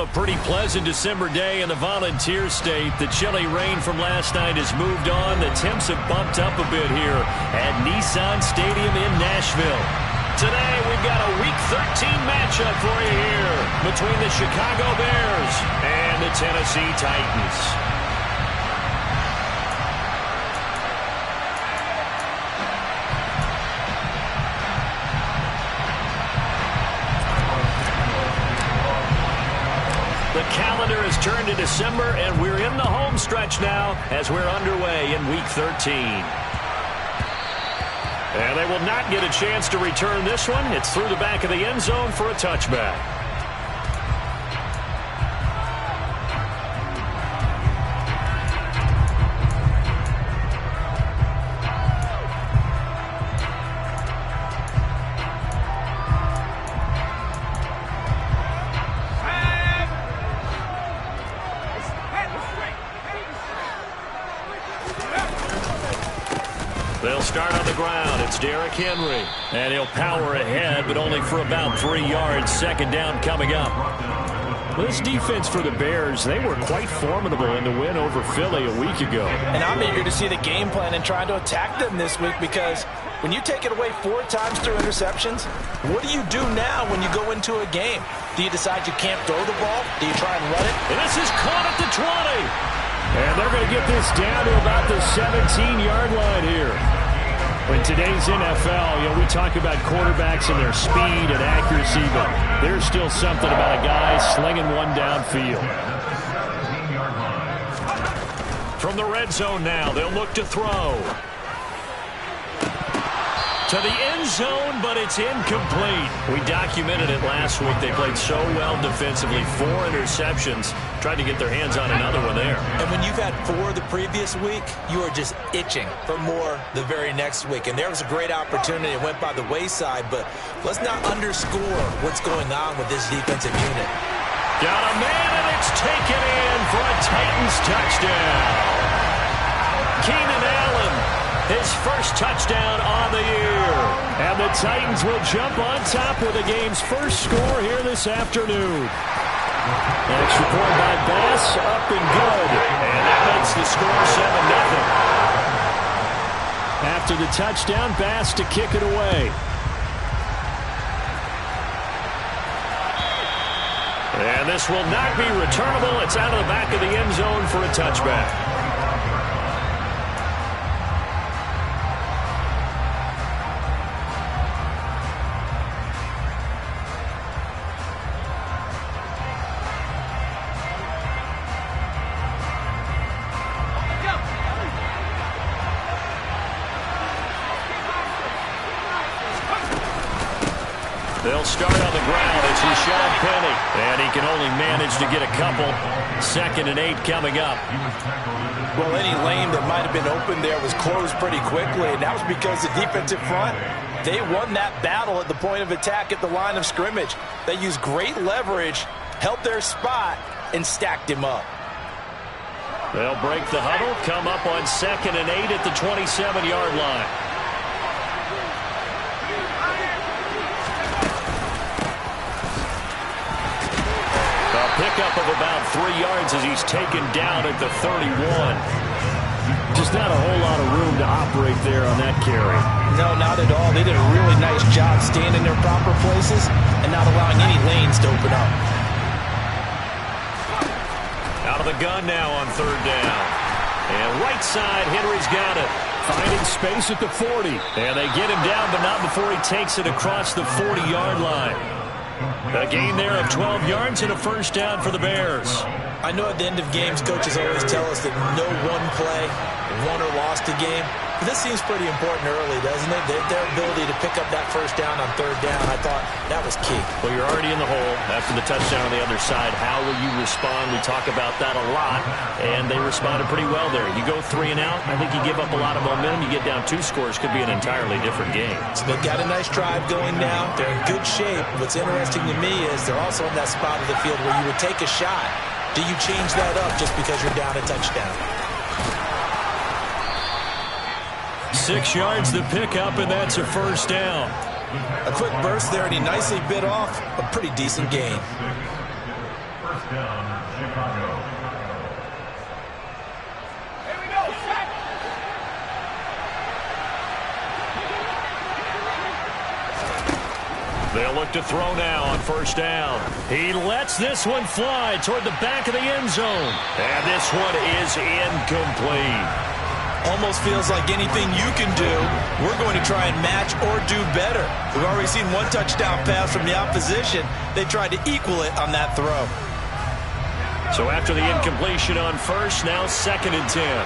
a pretty pleasant December day in the Volunteer State. The chilly rain from last night has moved on. The temps have bumped up a bit here at Nissan Stadium in Nashville. Today, we've got a Week 13 matchup for you here between the Chicago Bears and the Tennessee Titans. The calendar has turned to December, and we're in the home stretch now as we're underway in Week 13. And they will not get a chance to return this one. It's through the back of the end zone for a touchback. They'll start on the ground. It's Derrick Henry. And he'll power ahead, but only for about 3 yards. Second down coming up. Well, this defense for the Bears, they were quite formidable in the win over Philly a week ago. And I'm eager to see the game plan and trying to attack them this week, because when you take it away 4 times through interceptions, what do you do now when you go into a game? Do you decide you can't throw the ball? Do you try and run it? And this is caught at the 20. And they're going to get this down to about the 17-yard line here. In today's NFL, we talk about quarterbacks and their speed and accuracy, but there's still something about a guy slinging one downfield. From the red zone now, they'll look to throw. To the end zone, but it's incomplete. We documented it last week. They played so well defensively. 4 interceptions. Tried to get their hands on another one there. And when you've had 4 the previous week, you are just itching for more the very next week. And there was a great opportunity. It went by the wayside, but let's not underscore what's going on with this defensive unit. Got a man, and it's taken in for a Titans touchdown. Keenan Allen, his first touchdown on the year. And the Titans will jump on top with the game's first score here this afternoon. Extra point by Bass, up and good. And that makes the score 7-0. After the touchdown, Bass to kick it away. And this will not be returnable. It's out of the back of the end zone for a touchback. They'll start on the ground. It's Rashad Penny. And he can only manage to get a couple. 2nd and 8 coming up. Well, any lane that might have been open there was closed pretty quickly, and that was because the defensive front, they won that battle at the point of attack at the line of scrimmage. They used great leverage, held their spot, and stacked him up. They'll break the huddle, come up on 2nd and 8 at the 27-yard line. Pickup of about 3 yards as he's taken down at the 31. Just not a whole lot of room to operate there on that carry. No, not at all. They did a really nice job staying in their proper places and not allowing any lanes to open up. Out of the gun now on 3rd down. And right side, Henry's got it. Finding space at the 40. And they get him down, but not before he takes it across the 40-yard line. A gain there of 12 yards and a first down for the Bears. I know at the end of games, coaches always tell us that no one play won or lost a game. But this seems pretty important early, doesn't it? Their ability to pick up that first down on 3rd down, I thought that was key. Well, you're already in the hole after the touchdown on the other side. How will you respond? We talk about that a lot, and they responded pretty well there. You go 3 and out, I think you give up a lot of momentum. You get down 2 scores, could be an entirely different game. So they've got a nice drive going now. They're in good shape. What's interesting to me is they're also in that spot of the field where you would take a shot. Do you change that up just because you're down a touchdown? 6 yards the pickup, and that's a first down. A quick burst there, and he nicely bit off a pretty decent gain. They'll look to throw now on first down. He lets this one fly toward the back of the end zone. And this one is incomplete. Almost feels like anything you can do, we're going to try and match or do better. We've already seen one touchdown pass from the opposition. They tried to equal it on that throw. So after the incompletion on first, now 2nd and 10.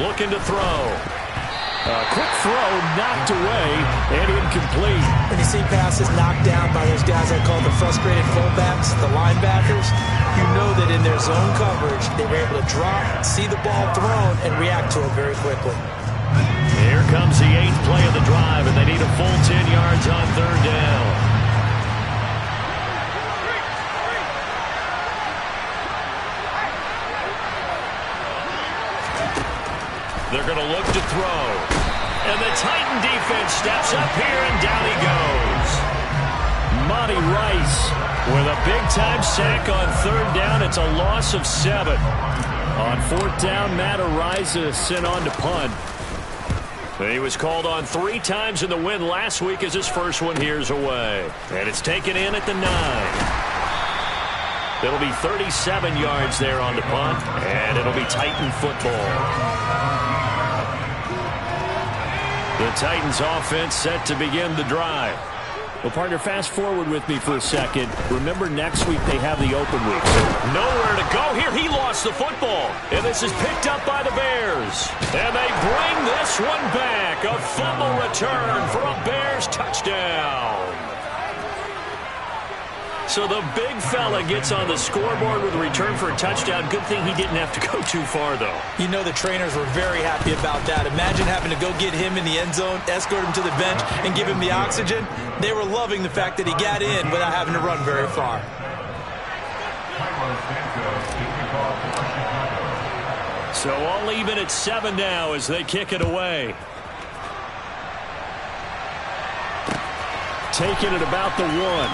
Looking to throw. A quick throw knocked away and incomplete. When you see passes knocked down by those guys I call the frustrated fullbacks, the linebackers, you know that in their zone coverage, they were able to drop, see the ball thrown, and react to it very quickly. Here comes the 8th play of the drive, and they need a full 10 yards on 3rd down. They're going to look to throw. And the Titan defense steps up here, and down he goes. Monty Rice with a big-time sack on 3rd down. It's a loss of 7. On 4th down, Matt Ariza sent on to punt. He was called on 3 times in the win last week as his first one here's away. And it's taken in at the 9. It'll be 37 yards there on the punt, and it'll be Titan football. The Titans offense set to begin the drive. Well, partner, fast forward with me for a second. Remember, next week they have the open week. Nowhere to go here. He lost the football. And this is picked up by the Bears. And they bring this one back. A fumble return for a Bears touchdown. So the big fella gets on the scoreboard with a return for a touchdown. Good thing he didn't have to go too far, though. You know the trainers were very happy about that. Imagine having to go get him in the end zone, escort him to the bench, and give him the oxygen. They were loving the fact that he got in without having to run very far. So all even at 7 now as they kick it away. Taking it about the 1.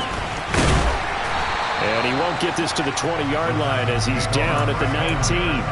And he won't get this to the 20-yard line as he's down at the 19.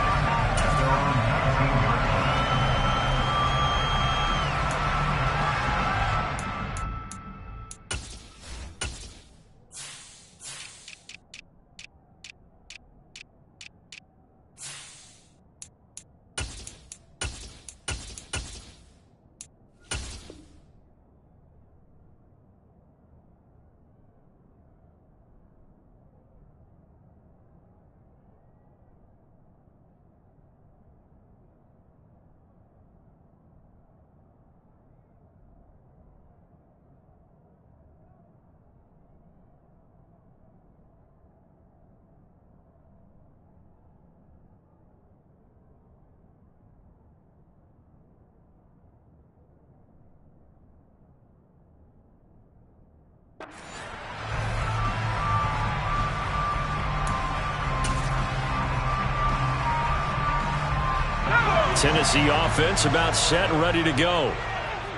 Tennessee offense about set and ready to go.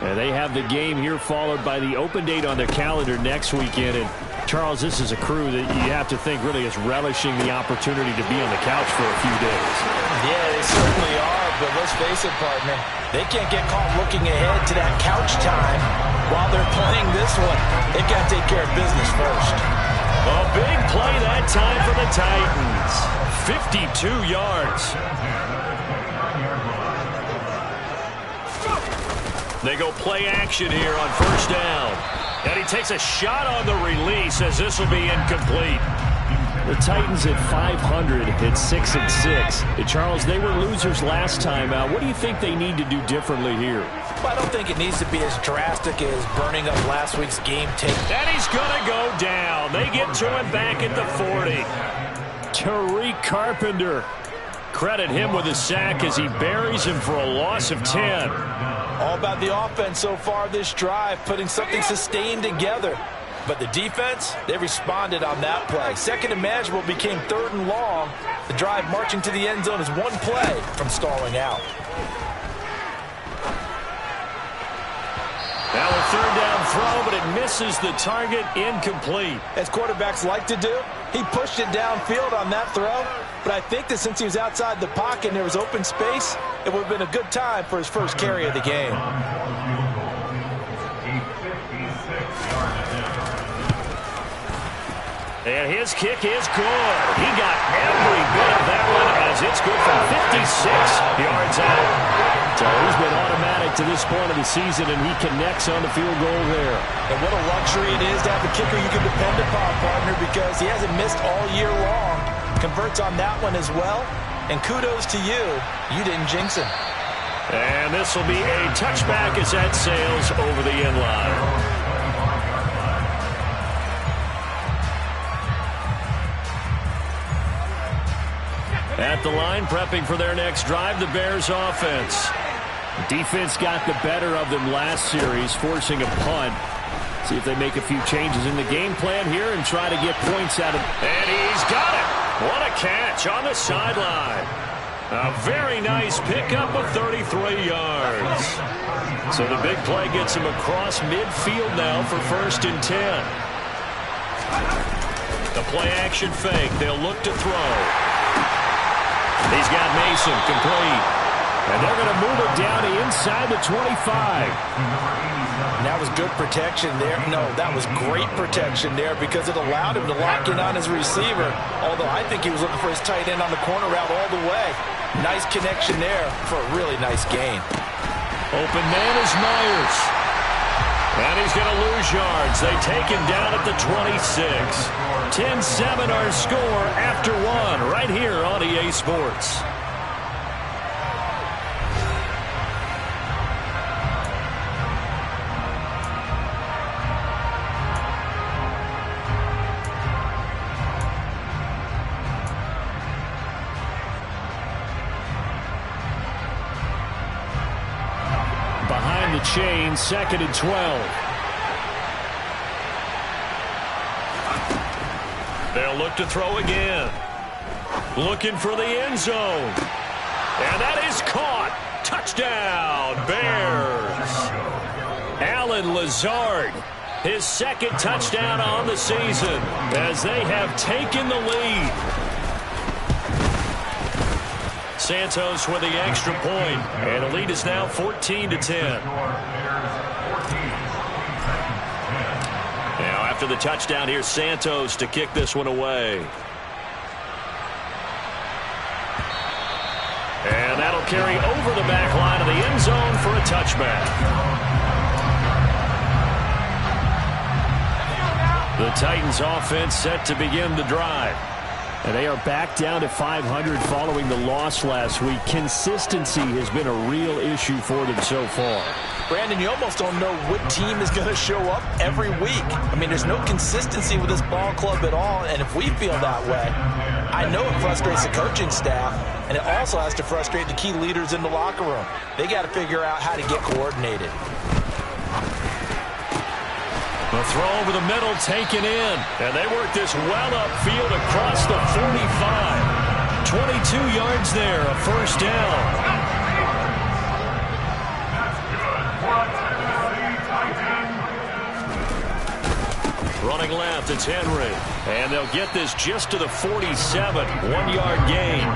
And they have the game here followed by the open date on their calendar next weekend. And Charles, this is a crew that you have to think really is relishing the opportunity to be on the couch for a few days. Yeah, they certainly are, but let's face it, partner. They can't get caught looking ahead to that couch time while they're playing this one. They've got to take care of business first. A big play that time for the Titans. 52 yards. They go play action here on first down. And he takes a shot on the release as this will be incomplete. The Titans at 500 at 6-6. Charles, they were losers last time out. What do you think they need to do differently here? Well, I don't think it needs to be as drastic as burning up last week's game tape. And he's going to go down. They get to him back at the 40. Tariq Carpenter. Credit him with a sack as he buries him for a loss of 10. All about the offense so far this drive, putting something sustained together. But the defense, they responded on that play. Second and manageable became 3rd and long. The drive marching to the end zone is one play from stalling out. Now a third down throw, but it misses the target, incomplete. As quarterbacks like to do, he pushed it downfield on that throw. But I think that since he was outside the pocket and there was open space, it would have been a good time for his first carry of the game. And his kick is good. He got every bit of that one as it's good from 56 yards out. So he's been automatic to this point of the season, and he connects on the field goal there. And what a luxury it is to have a kicker you can depend upon, partner, because he hasn't missed all year long. Converts on that one as well. And kudos to you. You didn't jinx him. And this will be a touchback as that sails over the end line. At the line, prepping for their next drive, the Bears offense. Defense got the better of them last series, forcing a punt. See if they make a few changes in the game plan here and try to get points out of it. And he's got it. What a catch on the sideline. A very nice pickup of 33 yards. So the big play gets him across midfield now for 1st and 10. The play action fake. They'll look to throw. He's got Mason complete. And they're going to move it down to inside the 25. And that was good protection there. No, that was great protection there because it allowed him to lock in on his receiver. Although I think he was looking for his tight end on the corner route all the way. Nice connection there for a really nice gain. Open man is Myers. And he's going to lose yards. They take him down at the 26. 10-7 our score after one right here on EA Sports. Behind the chain, 2nd and 12. They'll look to throw again. Looking for the end zone. And that is caught. Touchdown, Bears. Allen Lazard, his 2nd touchdown on the season as they have taken the lead. Santos with the extra point, and the lead is now 14-10. After the touchdown, here's Santos to kick this one away. And that'll carry over the back line of the end zone for a touchback. The Titans offense set to begin the drive. And they are back down to 500 following the loss last week. Consistency has been a real issue for them so far. Brandon, you almost don't know what team is going to show up every week. I mean, there's no consistency with this ball club at all, and if we feel that way, I know it frustrates the coaching staff, and it also has to frustrate the key leaders in the locker room. They got to figure out how to get coordinated. The throw over the middle taken in, and they work this well upfield across the 45. 22 yards there, a 1st down. Running left, it's Henry. And they'll get this just to the 47, 1-yard gain.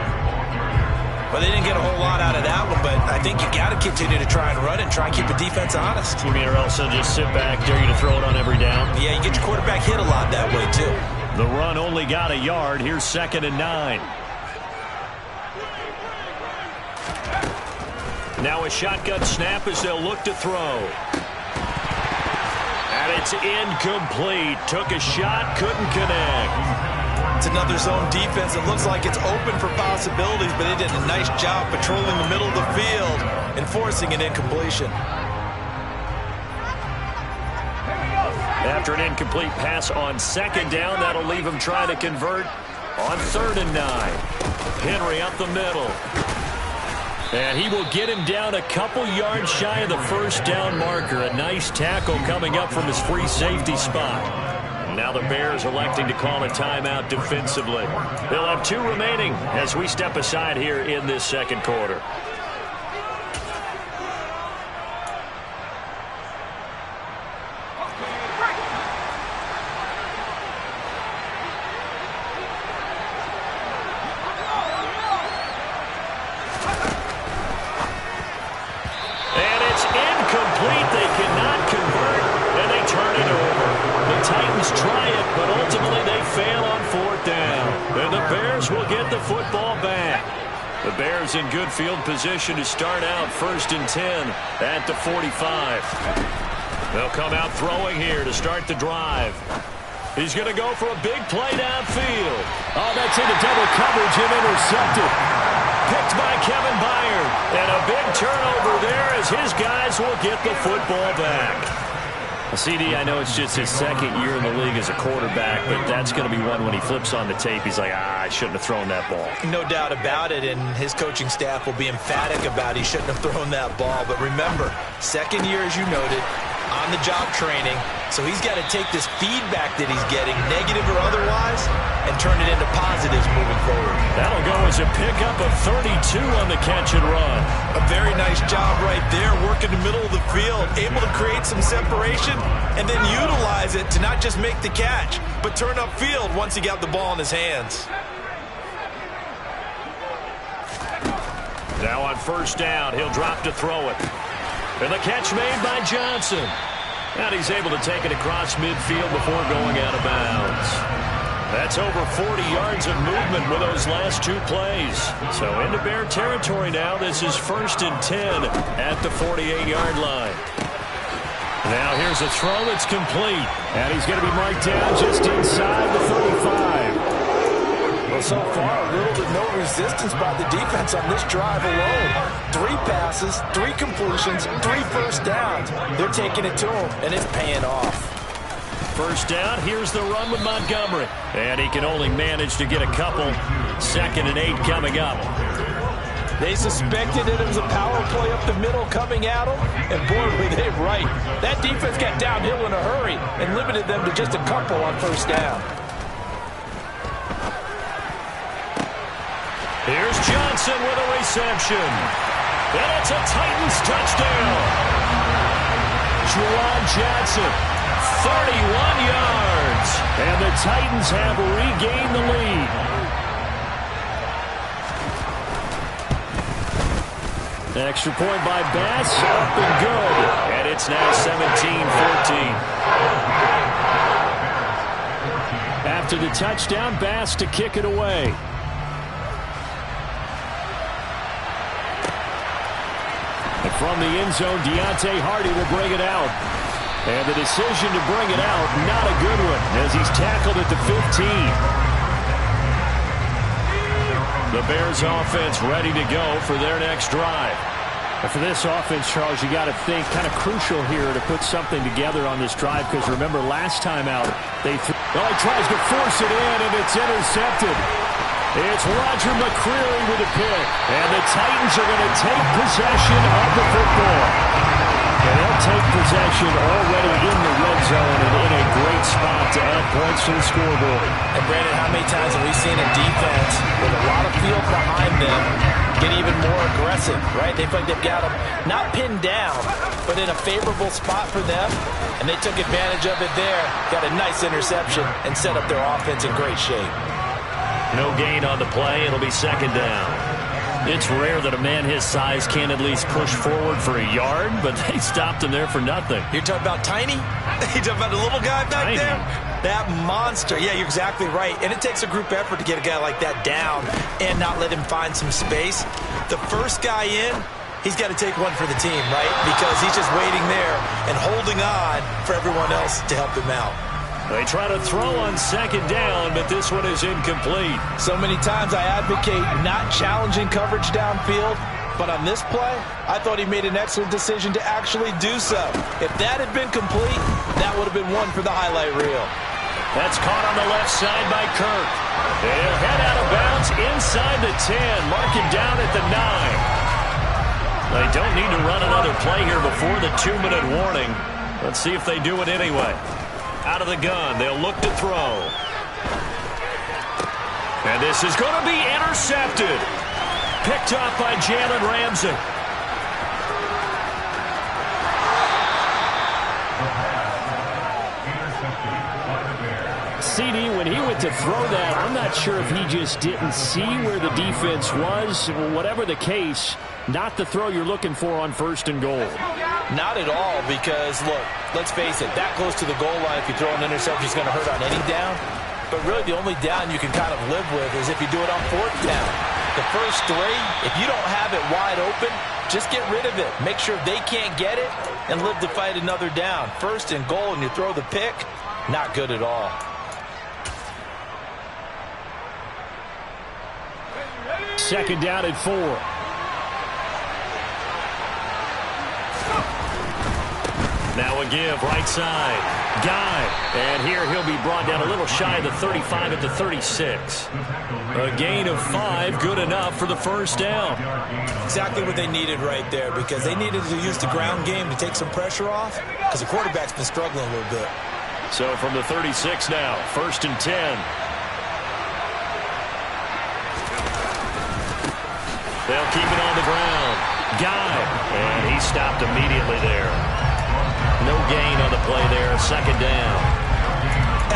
Well, they didn't get a whole lot out of that one, but I think you got to continue to try and run and try and keep the defense honest. You mean or else they'll just sit back, dare you to throw it on every down? Yeah, you get your quarterback hit a lot that way, too. The run only got a yard. Here's 2nd and 9. Now a shotgun snap as they'll look to throw. And it's incomplete. Took a shot, couldn't connect. It's another zone defense. It looks like it's open for possibilities, but they did a nice job patrolling the middle of the field and forcing an incompletion. After an incomplete pass on 2nd down, that'll leave him trying to convert on 3rd and 9. Henry up the middle. And he will get him down a couple yards shy of the 1st down marker. A nice tackle coming up from his free safety spot. Now the Bears electing to call a timeout defensively. They'll have 2 remaining as we step aside here in this 2nd quarter. The Bears in good field position to start out 1st and 10 at the 45. They'll come out throwing here to start the drive. He's going to go for a big play downfield. Oh, that's into double coverage and intercepted. Picked by Kevin Byard. And a big turnover there as his guys will get the football back. CD, I know it's just his 2nd year in the league as a quarterback, but that's going to be one when he flips on the tape. He's like, I shouldn't have thrown that ball. No doubt about it, and his coaching staff will be emphatic about he shouldn't have thrown that ball. But remember, 2nd year, as you noted, on-the-job training, so he's got to take this feedback that he's getting, negative or otherwise, and turn it into positives moving forward. That'll go as a pickup of 32 on the catch and run. A very nice job right there, working the middle of the field, able to create some separation, and then utilize it to not just make the catch, but turn upfield once he got the ball in his hands. Now on 1st down, he'll drop to throw it. And the catch made by Johnson. And he's able to take it across midfield before going out of bounds. That's over 40 yards of movement with those last 2 plays. So into Bear territory now. This is 1st and 10 at the 48-yard line. Now here's a throw that's complete. And he's going to be marked down just inside the 35. Well, so far, little to no resistance by the defense on this drive alone. 3 passes, 3 completions, 3 first downs. They're taking it to him, and it's paying off. 1st down, here's the run with Montgomery. And he can only manage to get a couple. 2nd and 8 coming up. They suspected that it was a power play up the middle coming at them, and boy, were they right. That defense got downhill in a hurry and limited them to just a couple on 1st down. Here's Johnson with a reception. And it's a Titans touchdown. Juwan Johnson, 31 yards. And the Titans have regained the lead. Extra point by Bass, up and good. And it's now 17-14. After the touchdown, Bass to kick it away. And from the end zone, Deontay Hardy will bring it out. And the decision to bring it out, not a good one, as he's tackled at the 15. The Bears offense ready to go for their next drive. And for this offense, Charles, you got to think kind of crucial here to put something together on this drive, because remember last time out, he tries to force it in, and it's intercepted. It's Roger McCreary with a pick. And the Titans are going to take possession of the football. And they'll take possession already in the red zone and in a great spot to add points to the scoreboard. And Brandon, how many times have we seen a defense with a lot of field behind them get even more aggressive, right? They feel like they've got them not pinned down, but in a favorable spot for them. And they took advantage of it there, got a nice interception, and set up their offense in great shape. No gain on the play. It'll be 2nd down. It's rare that a man his size can at least push forward for a yard, but they stopped him there for nothing. You're talking about Tiny? You're talking about the little guy back there? That monster. Yeah, you're exactly right. And it takes a group effort to get a guy like that down and not let him find some space. The first guy in, he's got to take one for the team, right? Because he's just waiting there and holding on for everyone else to help him out. They try to throw on 2nd down, but this one is incomplete. So many times I advocate not challenging coverage downfield, but on this play, I thought he made an excellent decision to actually do so. If that had been complete, that would have been one for the highlight reel. That's caught on the left side by Kirk. They'll head out of bounds inside the 10, marking down at the 9. They don't need to run another play here before the 2-minute warning. Let's see if they do it anyway. Out of the gun, they'll look to throw. And this is going to be intercepted. Picked off by Jalen Ramsey. CD, when he went to throw that, I'm not sure if he just didn't see where the defense was. Whatever the case, not the throw you're looking for on 1st and goal. Not at all, because, look, let's face it, that close to the goal line, if you throw an interception, it's going to hurt on any down. But really, the only down you can kind of live with is if you do it on 4th down. The first three, if you don't have it wide open, just get rid of it. Make sure they can't get it and live to fight another down. First and goal and you throw the pick, not good at all. Second down at 4. Now a give, right side. Guy. And here he'll be brought down a little shy of the 35 at the 36. A gain of 5, good enough for the first down. Exactly what they needed right there, because they needed to use the ground game to take some pressure off, because the quarterback's been struggling a little bit. So from the 36 now, first and 10. They'll keep it on the ground. Guy. And he stopped immediately there. No gain on the play there, second down.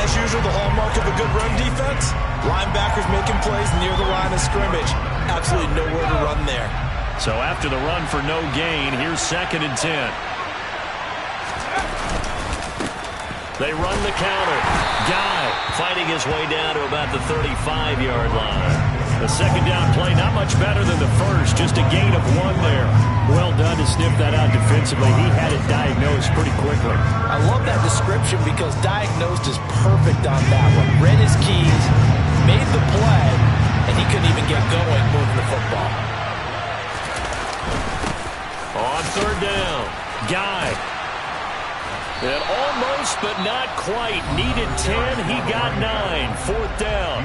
As usual, the hallmark of a good run defense, linebackers making plays near the line of scrimmage. Absolutely nowhere to run there. So after the run for no gain, here's second and 10. They run the counter. Guy fighting his way down to about the 35-yard line. The second down play, not much better than the first, just a gain of 1 there. Well done to sniff that out defensively. He had it diagnosed pretty quickly. I love that description because diagnosed is perfect on that one. Read his keys, made the play, and he couldn't even get going moving the football. On third down, Guy. And almost, but not quite. Needed 10, he got 9. Fourth down.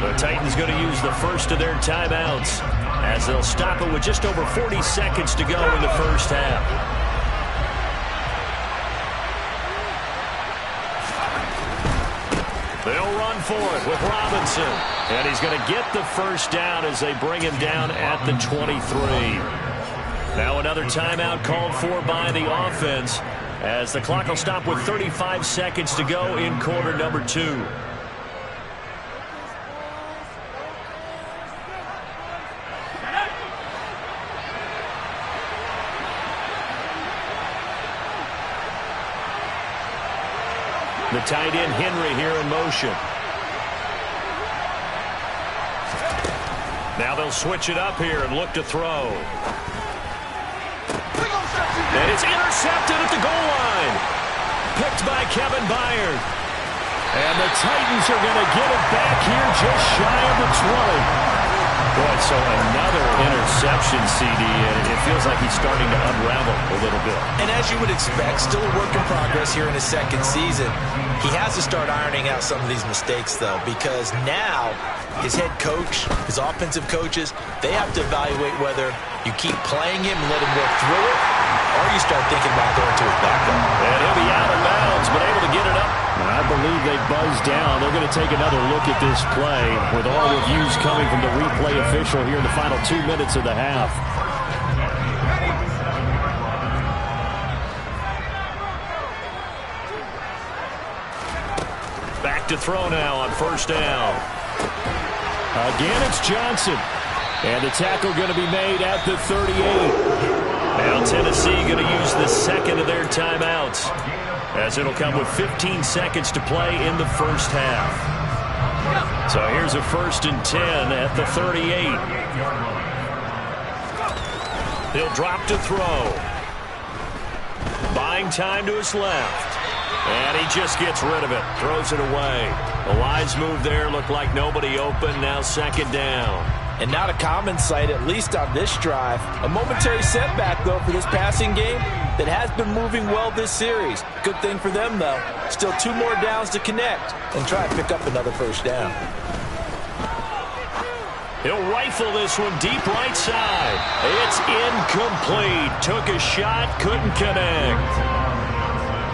The Titans going to use the first of their timeouts as they'll stop it with just over 40 seconds to go in the first half. They'll run for it with Robinson. And he's going to get the first down as they bring him down at the 23. Now another timeout called for by the offense, as the clock will stop with 35 seconds to go in quarter number 2. The tight end Henry here in motion. Now they'll switch it up here and look to throw. And it's intercepted at the goal line. Picked by Kevin Byard. And the Titans are going to get it back here just shy of the 20. Boy, so another interception, CD, and it feels like he's starting to unravel a little bit. And as you would expect, still a work in progress here in his second season. He has to start ironing out some of these mistakes, though, because now his head coach, his offensive coaches, they have to evaluate whether you keep playing him and let him work through it, or you start thinking about going to his backup. And he'll be out of bounds, but able to get it up. I believe they buzzed down. They're going to take another look at this play, with all reviews coming from the replay official here in the final 2 minutes of the half. Back to throw now on first down. Again, it's Johnson. And the tackle going to be made at the 38. Now Tennessee going to use the second of their timeouts, as it'll come with 15 seconds to play in the first half. So here's a first and 10 at the 38. He'll drop to throw. Buying time to his left. And he just gets rid of it. Throws it away. The wise move there. Looked like nobody open. Now second down. And not a common sight, at least on this drive. A momentary setback, though, for this passing game that has been moving well this series. Good thing for them, though. Still 2 more downs to connect and try to pick up another first down. He'll rifle this one deep right side. It's incomplete. Took a shot, couldn't connect.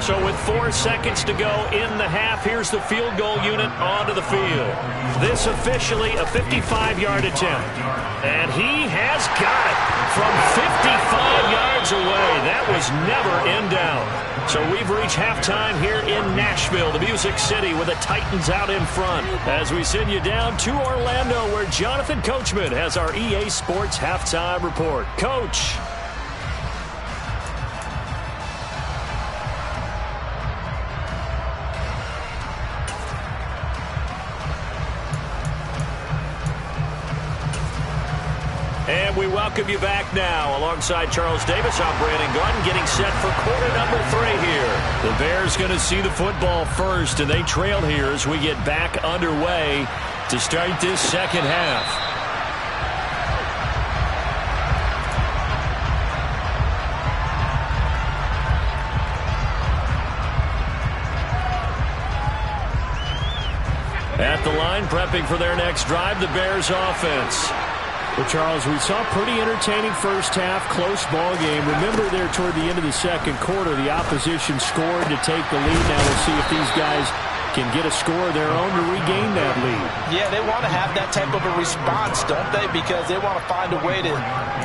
So with 4 seconds to go in the half, here's the field goal unit onto the field. This officially a 55-yard attempt. And he has got it from 55 yards away. That was never in doubt. So we've reached halftime here in Nashville, the Music City, with the Titans out in front, as we send you down to Orlando, where Jonathan Coachman has our EA Sports halftime report. Coach. And we welcome you back now. Alongside Charles Davis, I'm Brandon Gordon, getting set for quarter number 3 here. The Bears going to see the football first, and they trail here as we get back underway to start this second half. At the line, prepping for their next drive, the Bears offense. Well, Charles, we saw a pretty entertaining first half, close ball game. Remember there toward the end of the second quarter, the opposition scored to take the lead. Now we'll see if these guys can get a score of their own to regain that lead. Yeah, they want to have that type of a response, don't they? Because they want to find a way to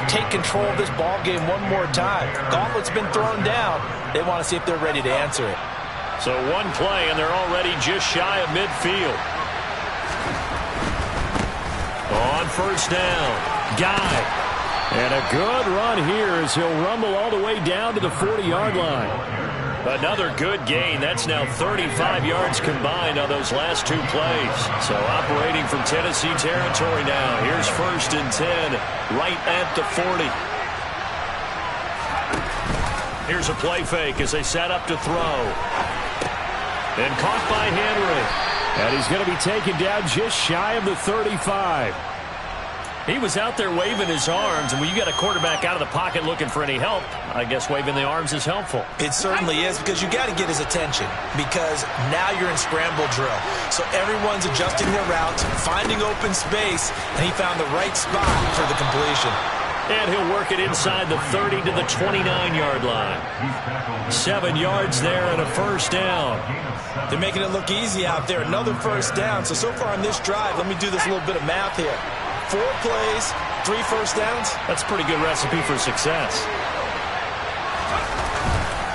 take control of this ball game one more time. Gauntlet's been thrown down. They want to see if they're ready to answer it. So one play, and they're already just shy of midfield. On first down, Guy. And a good run here as he'll rumble all the way down to the 40-yard line. Another good gain. That's now 35 yards combined on those last 2 plays. So operating from Tennessee territory now. Here's 1st and 10, right at the 40. Here's a play fake as they set up to throw. And caught by Henry. And he's going to be taken down just shy of the 35. He was out there waving his arms, and when you got a quarterback out of the pocket looking for any help, I guess waving the arms is helpful. It certainly is, because you got to get his attention, because now you're in scramble drill. So everyone's adjusting their routes, finding open space, and he found the right spot for the completion. And he'll work it inside the 30 to the 29-yard line. 7 yards there and a first down. They're making it look easy out there. Another first down. So far on this drive, let me do this little bit of math here. 4 plays, 3 first downs. That's a pretty good recipe for success.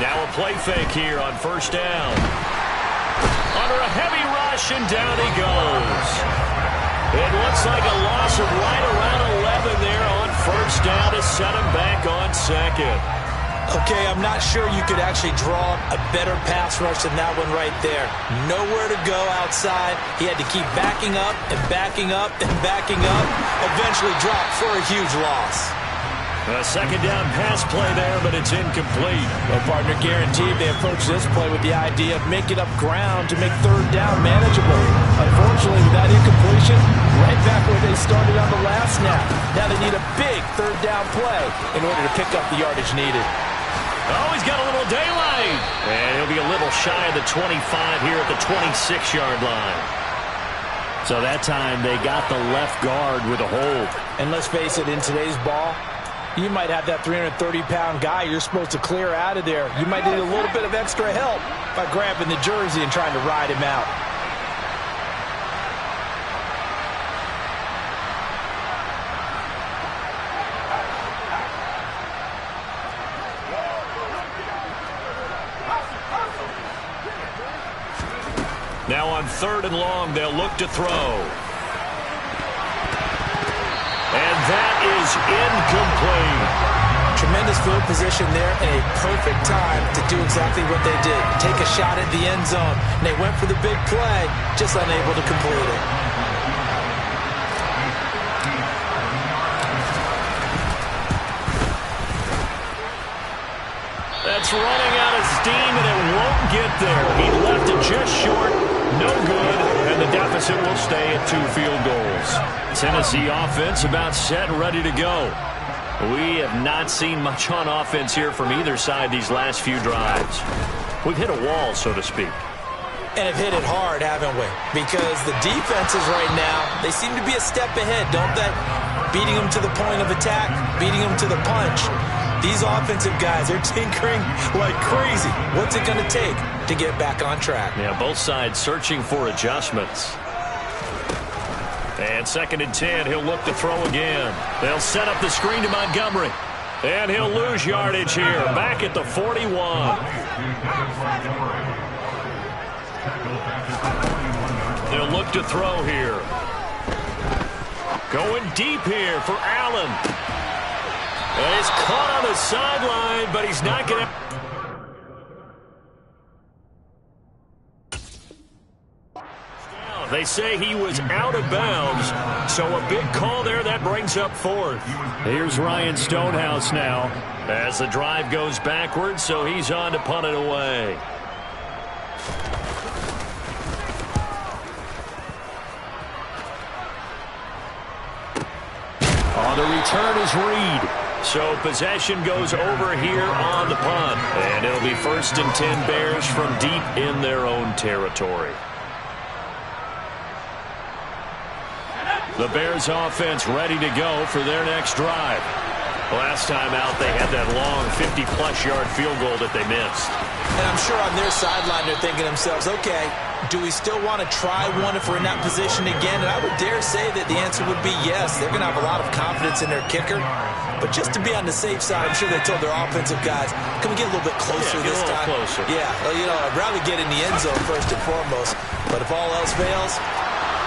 Now a play fake here on first down. Under a heavy rush, and down he goes. It looks like a loss of right around 11 there on first down to set him back on second. Okay, I'm not sure you could actually draw a better pass rush than that one right there. Nowhere to go outside. He had to keep backing up and backing up and backing up. Eventually dropped for a huge loss. A second down pass play there, but it's incomplete. Well, partner, guaranteed they approached this play with the idea of making up ground to make third down manageable. Unfortunately, with that incompletion, right back where they started on the last snap. Now they need a big third down play in order to pick up the yardage needed. Oh, he's got a little daylight. And he'll be a little shy of the 25 here at the 26-yard line. So that time they got the left guard with a hold. And let's face it, in today's ball, you might have that 330-pound guy you're supposed to clear out of there. You might need a little bit of extra help by grabbing the jersey and trying to ride him out. Now on 3rd and long, they'll look to throw. And that is incomplete. Tremendous field position there and a perfect time to do exactly what they did. Take a shot at the end zone. And they went for the big play, just unable to complete it. That's running out of steam, and it won't get there. He left it just short. No good, and the deficit will stay at 2 field goals. Tennessee offense about set and ready to go. We have not seen much on offense here from either side these last few drives. We've hit a wall, so to speak. And have hit it hard, haven't we? Because the defenses right now, they seem to be a step ahead, don't they? Beating them to the point of attack, beating them to the punch. These offensive guys are tinkering like crazy. What's it going to take to get back on track? Yeah, both sides searching for adjustments. And 2nd and 10, he'll look to throw again. They'll set up the screen to Montgomery. And he'll lose yardage here, back at the 41. They'll look to throw here. Going deep here for Allen. And he's caught on the sideline, but he's not going to... They say he was out of bounds, so a big call there that brings up fourth. Here's Ryan Stonehouse now. As the drive goes backwards, so he's on to punt it away. On the return is Reed. So possession goes over here on the punt. And it'll be 1st and 10 Bears from deep in their own territory. The Bears offense ready to go for their next drive. Last time out, they had that long 50-plus yard field goal that they missed. And I'm sure on their sideline they're thinking to themselves, okay, do we still want to try one if we're in that position again? And I would dare say that the answer would be yes. They're going to have a lot of confidence in their kicker. But just to be on the safe side, I'm sure they told their offensive guys, can we get a little bit closer this time? Closer. Yeah, well, you know, I'd rather get in the end zone first and foremost. But if all else fails,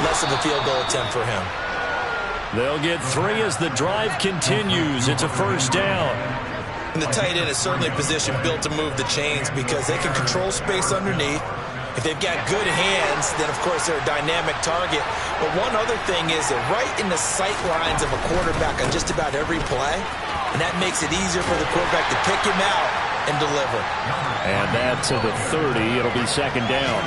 less of a field goal attempt for him. They'll get 3 as the drive continues. It's a 1st down. And the tight end is certainly a position built to move the chains because they can control space underneath. If they've got good hands, then, of course, they're a dynamic target. But one other thing is they're right in the sight lines of a quarterback on just about every play. And that makes it easier for the quarterback to pick him out and deliver. And that to the 30. It'll be 2nd down.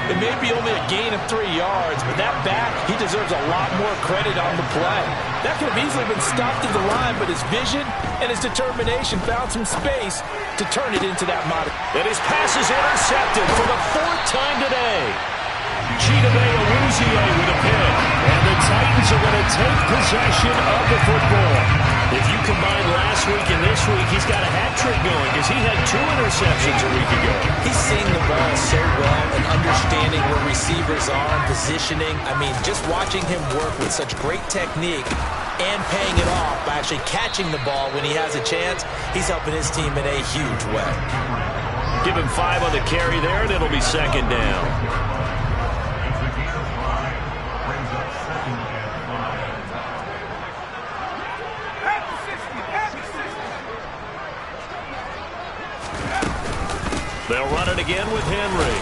It may be only a gain of 3 yards, but that back, he deserves a lot more credit on the play. That could have easily been stopped at the line, but his vision and his determination found some space to turn it into that model. And his pass is intercepted for the 4th time today. Chidobe Awuzie with a pick. And the Titans are going to take possession of the football. If you combine last week and this week, he's got a hat trick going because he had 2 interceptions a week ago. He's seeing the ball so well and understanding where receivers are and positioning. I mean, just watching him work with such great technique and paying it off by actually catching the ball when he has a chance, he's helping his team in a huge way. Give him 5 on the carry there, and it'll be 2nd down. They'll run it again with Henry.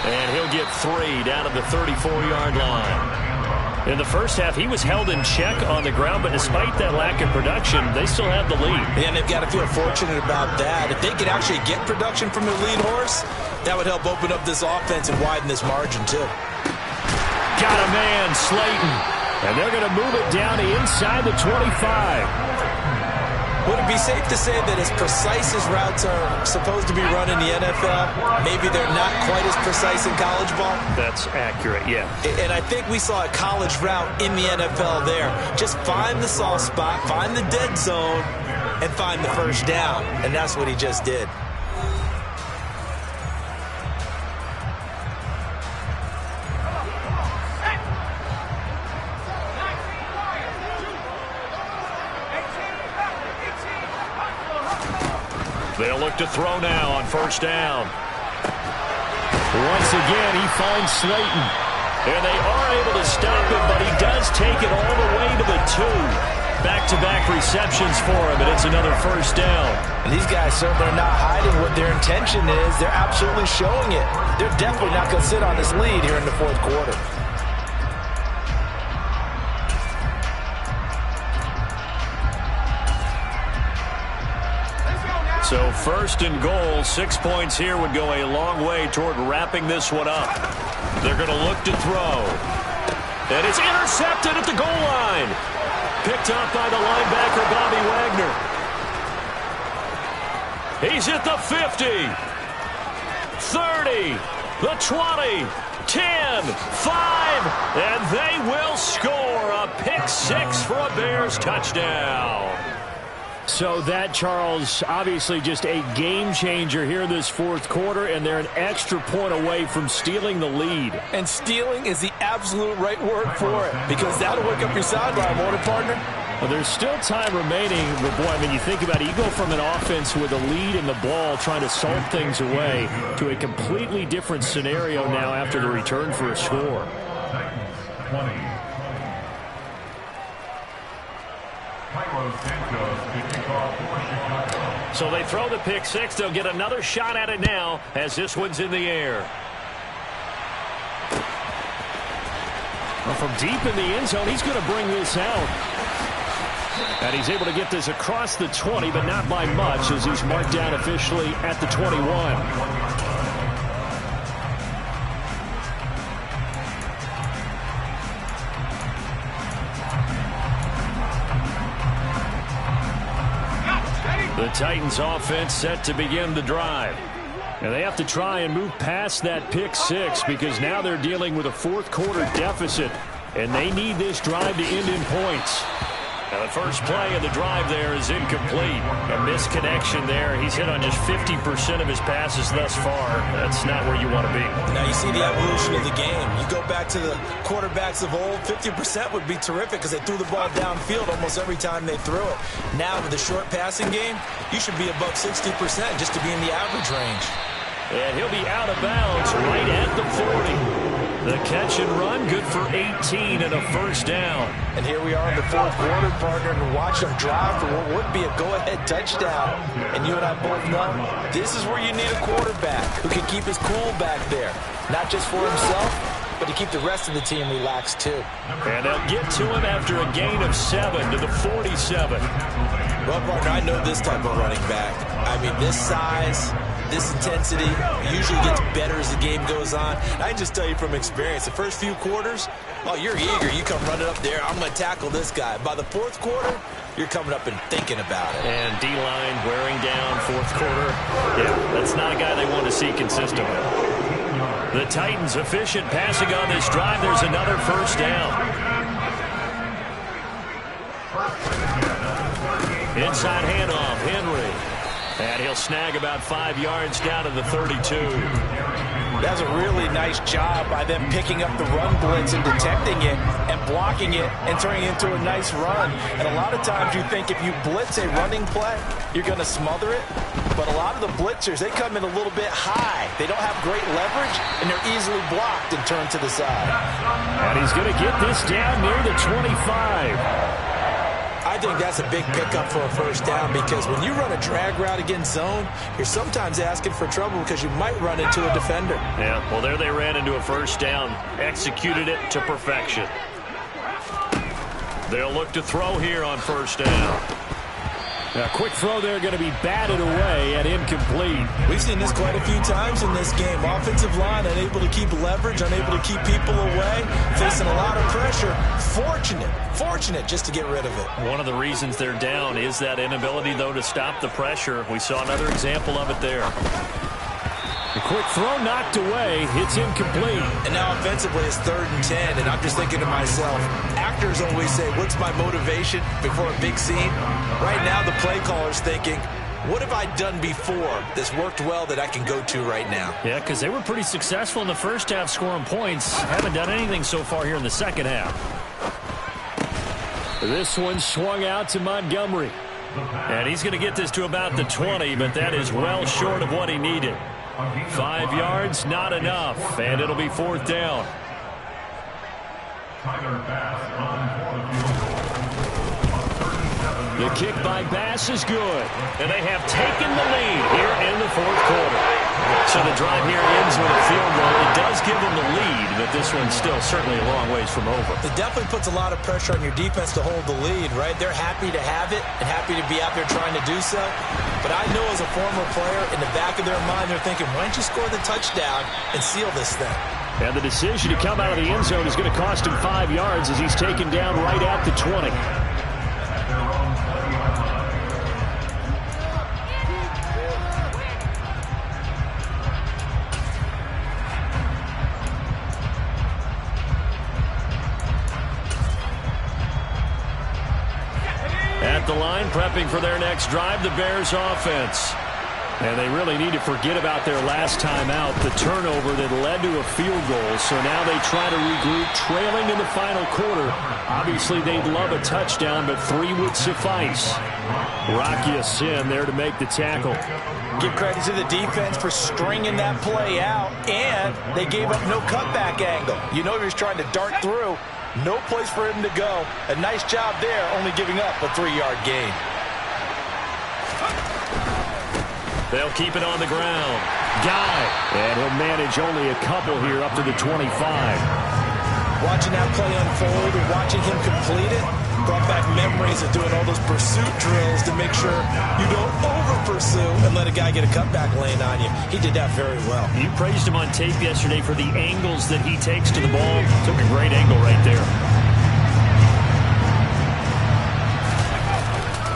And he'll get 3 down at the 34-yard line. In the first half, he was held in check on the ground, but despite that lack of production, they still have the lead. And they've got to feel fortunate about that. If they could actually get production from their lead horse, that would help open up this offense and widen this margin, too. Got a man, Slayton. And they're going to move it down to inside the 25. Would it be safe to say that as precise as routes are supposed to be run in the NFL, maybe they're not quite as precise in college ball? That's accurate, yeah. And I think we saw a college route in the NFL there. Just find the soft spot, find the dead zone, and find the 1st down. And that's what he just did. They'll look to throw now on 1st down. Once again, he finds Slayton. And they are able to stop him, but he does take it all the way to the 2. Back-to-back receptions for him, and it's another 1st down. And these guys certainly are not hiding what their intention is. They're absolutely showing it. They're definitely not going to sit on this lead here in the 4th quarter. So 1st and goal, 6 points here would go a long way toward wrapping this one up. They're going to look to throw. And it's intercepted at the goal line. Picked up by the linebacker, Bobby Wagner. He's at the 50, 30, the 20, 10, 5, and they will score a pick 6 for a Bears touchdown. So that, Charles, obviously just a game changer here this 4th quarter, and they're an extra point away from stealing the lead. And stealing is the absolute right word for it, because that'll wake up your sideline, won't it, partner? Well, there's still time remaining, but boy, I mean, you think about it, you go from an offense with a lead in the ball trying to salt things away to a completely different scenario now after the return for a score. So they throw the pick 6. They'll get another shot at it now as this one's in the air. Well, from deep in the end zone, he's going to bring this out. And he's able to get this across the 20, but not by much, as he's marked down officially at the 21. The Titans offense set to begin the drive. And they have to try and move past that pick six, because now they're dealing with a fourth quarter deficit, and they need this drive to end in points. Now the first play of the drive there is incomplete. A misconnection there. He's hit on just 50% of his passes thus far. That's not where you want to be. Now you see the evolution of the game. You go back to the quarterbacks of old, 50% would be terrific because they threw the ball downfield almost every time they threw it. Now with the short passing game, you should be above 60% just to be in the average range. And he'll be out of bounds right at the 40. The catch and run, good for 18 and a first down. And here we are in the fourth quarter, partner, and watch them drive for what would be a go-ahead touchdown. And you and I both know this is where you need a quarterback who can keep his cool back there. Not just for himself, but to keep the rest of the team relaxed too. And they'll get to him after a gain of 7 to the 47. Well, partner, I know this type of running back. I mean, this size, this intensity usually gets better as the game goes on. I can just tell you from experience, the first few quarters, oh, you're eager. You come running up there, I'm going to tackle this guy. By the fourth quarter, you're coming up and thinking about it. And D-line wearing down fourth quarter. Yeah, that's not a guy they want to see consistently. The Titans efficient passing on this drive. There's another first down. Inside handoff, Henry. And he'll snag about 5 yards down to the 32. That's a really nice job by them picking up the run blitz and detecting it and blocking it and turning it into a nice run. And a lot of times you think if you blitz a running play, you're going to smother it. But a lot of the blitzers, they come in a little bit high. They don't have great leverage, and they're easily blocked and turned to the side. And he's going to get this down near the 25. I think that's a big pickup for a first down, because when you run a drag route against zone, you're sometimes asking for trouble because you might run into a defender. Yeah, well, there they ran into a first down, executed it to perfection. They'll look to throw here on first down. A quick throw there going to be batted away and incomplete. We've seen this quite a few times in this game. Offensive line unable to keep leverage, unable to keep people away, facing a lot of pressure. Fortunate just to get rid of it. One of the reasons they're down is that inability, though, to stop the pressure. We saw another example of it there. A quick throw knocked away. It's incomplete. And now offensively it's 3rd and 10, and I'm just thinking to myself, actors always say, what's my motivation before a big scene? Right now the play caller's thinking, what have I done before that's worked well that I can go to right now? Yeah, because they were pretty successful in the first half scoring points. Haven't done anything so far here in the second half. This one swung out to Montgomery. And he's going to get this to about the 20, but that is well short of what he needed. 5 yards, not enough, and it'll be 4th down. The kick by Bass is good, and they have taken the lead here in the 4th quarter. So the drive here ends with a field goal. It does give them the lead, but this one's still certainly a long ways from over. It definitely puts a lot of pressure on your defense to hold the lead, right? They're happy to have it and happy to be out there trying to do so. But I know as a former player, in the back of their mind, they're thinking, why don't you score the touchdown and seal this thing? And the decision to come out of the end zone is going to cost him 5 yards as he's taken down right at the 20. At the line, prepping for their next drive, the Bears offense. And they really need to forget about their last time out, the turnover that led to a field goal. So now they try to regroup, trailing in the final quarter. Obviously, they'd love a touchdown, but 3 would suffice. Rocky Sin there to make the tackle. Give credit to the defense for stringing that play out, and they gave up no cutback angle. You know he was trying to dart through. No place for him to go. A nice job there, only giving up a 3-yard gain. They'll keep it on the ground. Guy. And he'll manage only a couple here up to the 25. Watching that play unfold and watching him complete it brought back memories of doing all those pursuit drills to make sure you don't over-pursue and let a guy get a cutback lane on you. He did that very well. You praised him on tape yesterday for the angles that he takes to the ball. Took a great angle right there.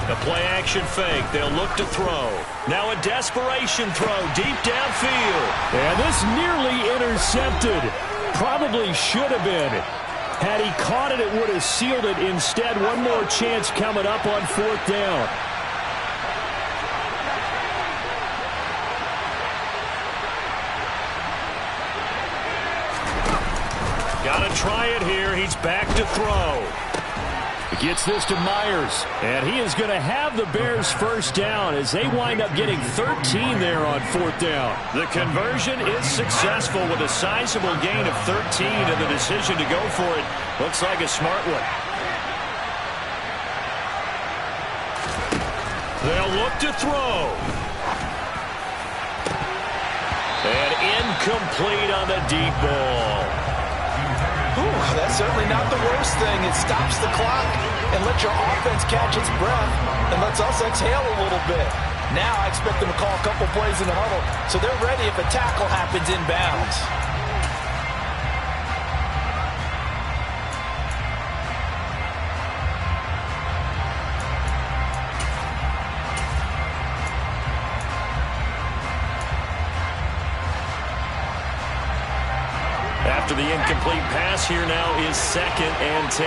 The play-action fake. They'll look to throw. Now a desperation throw deep downfield. And this nearly intercepted. Probably should have been. Had he caught it, it would have sealed it. Instead, one more chance coming up on 4th down. Got to try it here. He's back to throw. He gets this to Myers, and he is going to have the Bears first down as they wind up getting 13 there on 4th down. The conversion is successful with a sizable gain of 13, and the decision to go for it looks like a smart one. They'll look to throw. And incomplete on the deep ball. That's certainly not the worst thing. It stops the clock and lets your offense catch its breath and lets us exhale a little bit. Now I expect them to call a couple plays in the huddle so they're ready if a tackle happens inbounds. After the incomplete pass, here now is 2nd and 10.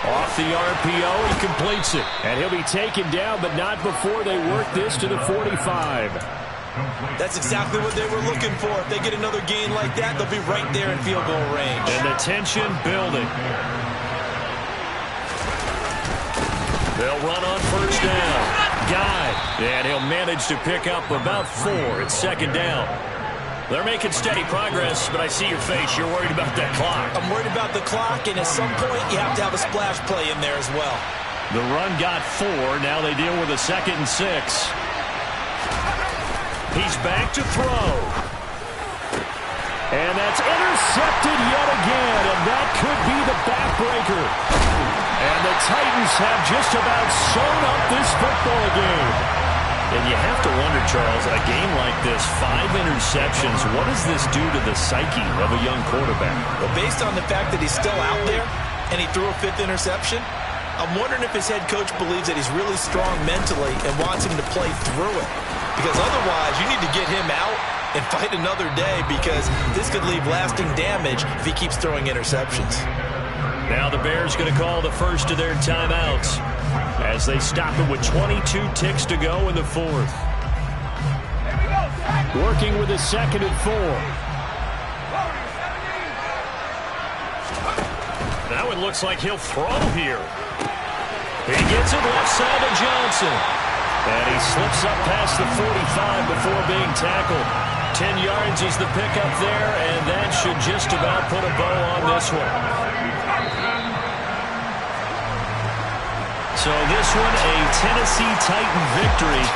Off the RPO, he completes it. And he'll be taken down, but not before they work this to the 45. That's exactly what they were looking for. If they get another gain like that, they'll be right there in field goal range. And the tension building. They'll run on 1st down. Guy, and he'll manage to pick up about 4 at 2nd down. They're making steady progress, but I see your face. You're worried about that clock. I'm worried about the clock, and at some point, you have to have a splash play in there as well. The run got 4. Now they deal with a 2nd and 6. He's back to throw. And that's intercepted yet again, and that could be the backbreaker. And the Titans have just about sewn up this football game. And you have to wonder, Charles, in a game like this, 5 interceptions, what does this do to the psyche of a young quarterback? Well, based on the fact that he's still out there and he threw a 5th interception, I'm wondering if his head coach believes that he's really strong mentally and wants him to play through it. Because otherwise, you need to get him out and fight another day because this could leave lasting damage if he keeps throwing interceptions. Now the Bears going to call the first of their timeouts as they stop it with 22 ticks to go in the 4th. Working with a 2nd and 4. Now it looks like he'll throw here. He gets it left side to Johnson. And he slips up past the 45 before being tackled. 10 yards is the pickup there, and that should just about put a bow on this one. So this one, a Tennessee Titan victory.